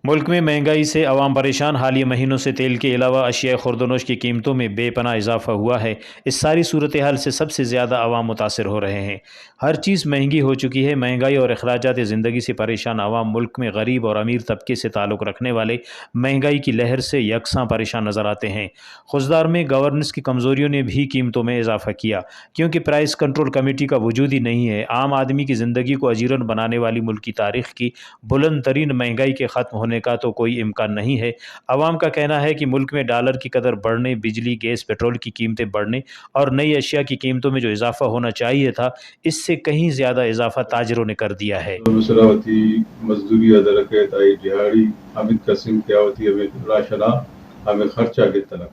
मुल्क में महंगाई से अवाम परेशान। हालिया महीनों से तेल के अलावा अशिया खुर्दनोश की कीमतों में बेपनाह इजाफा हुआ है। इस सारी सूरत हाल से सबसे ज़्यादा अवाम मुतासर हो रहे हैं। हर चीज़ महंगी हो चुकी है। महंगाई और अखराजात ज़िंदगी से परेशान अवाम मुल्क में गरीब और अमीर तबके से ताल्लुक़ रखने वाले महंगाई की लहर से यकसां परेशान नज़र आते हैं। खुजदार में गवर्नेंस की कमज़ोरियों ने भी कीमतों में इजाफा किया, क्योंकि प्राइस कंट्रोल कमेटी का वजूद ही नहीं है। आम आदमी की ज़िंदगी को अजीरन बनाने वाली मुल्क की तारीख की बुलंद तरीन महंगाई के ख़त्म होने का तो कोई इम्कान नहीं है। अवाम का कहना है कि मुल्क में डॉलर की कदर बढ़ने, बिजली, गैस, पेट्रोल की कीमतें बढ़ने और नई अशिया की कीमतों में जो इजाफा होना चाहिए था, इससे कहीं ज़्यादा इजाफा ताजिरों ने कर दिया है। मसरावती मजदूरी अदा रखे ताई दिहाड़ी हामिद कसिम क्या होती है हमें राशना हमें खर्चा के तरह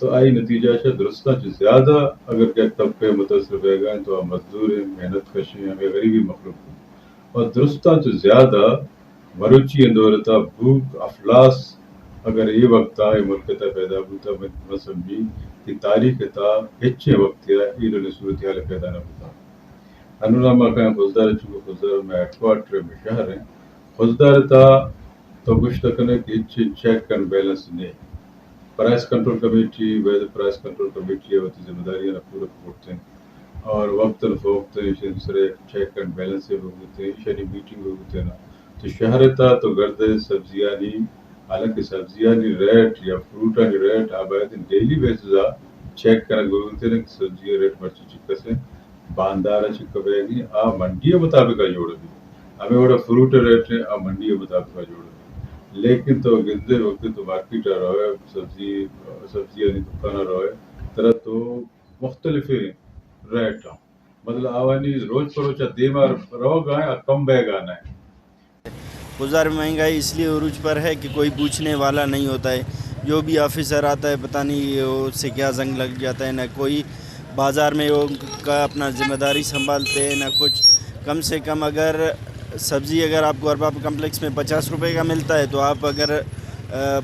तो आई नतीजा से दुरुस्ता जो ज़्यादा अगर क्या तबके मुतासर रहेगा तो मजदूर मेहनत कशी हमें गरीबी मखलूक और दुरुस्ता जो ज़्यादा मरुची अंदोरता भूख अफलास अगर ये वक्त आए मुल्क पैदा होता मैं समझी कि तारीख था अच्छे वक्त इन्होंने सूरत हाल पैदा न होता अनुरामा का खुजदार चुको खुजदार में हेडक्वार्टर में शहर है खुजदार था तो कुछ तक ने कि चेक एंड बैलेंस ने प्राइस कंट्रोल कमेटी वैद प्राइस कंट्रोल कमेटी होती जिम्मेदारियां पूरा करते हैं और वक्त फवक्त सरे चेक एंड बैलेंस से होते हैं शनि मीटिंग होते हैं ना तो शहर था तो गर्द सब्जियां नहीं हालांकि सब्जियां नहीं रेट या फ्रूट की रेट आबाद डेली बेसिस चेक करना होते हैं सब्जियां रेट मर्ची चिक्का से बांदार चिक्की आ मंडी मुताबिक जोड़ी हमें वो फ्रूट रेट आ मंडी मुताबिक जोड़ी लेकिन तो गिरते वक्त तो मार्केट रहे सब्जी सब्जियां दुकान रहे तरह तो मुख्तलिफ रेट मतलब आवानी रोज परोचा देमार रहो गाय कम बैग आना है। गुजार महंगाई इसलिए उरूज पर है कि कोई पूछने वाला नहीं होता है। जो भी ऑफिसर आता है पता नहीं उससे क्या जंग लग जाता है, ना कोई बाज़ार में वो का अपना ज़िम्मेदारी संभालते हैं ना कुछ। कम से कम अगर सब्ज़ी अगर आपको अरबाब कम्प्लेक्स में 50 रुपये का मिलता है तो आप अगर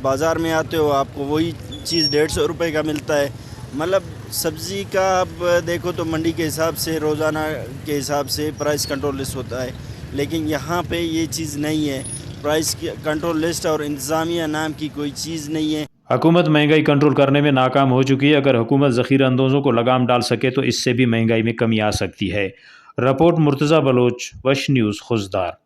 बाज़ार में आते हो आपको वही चीज़ 150 रुपये का मिलता है। मतलब सब्ज़ी का आप देखो तो मंडी के हिसाब से रोज़ाना के हिसाब से प्राइस कंट्रोल लिस्ट होता है, लेकिन यहाँ पे ये चीज़ नहीं है। प्राइस कंट्रोल लिस्ट और इंतज़ामिया नाम की कोई चीज़ नहीं है। हुकूमत महंगाई कंट्रोल करने में नाकाम हो चुकी है। अगर हुकूमत ज़ख़ीरा अंदोज़ों को लगाम डाल सके तो इससे भी महंगाई में कमी आ सकती है। रिपोर्ट मुर्तज़ा बलोच, वश न्यूज़, खुजदार।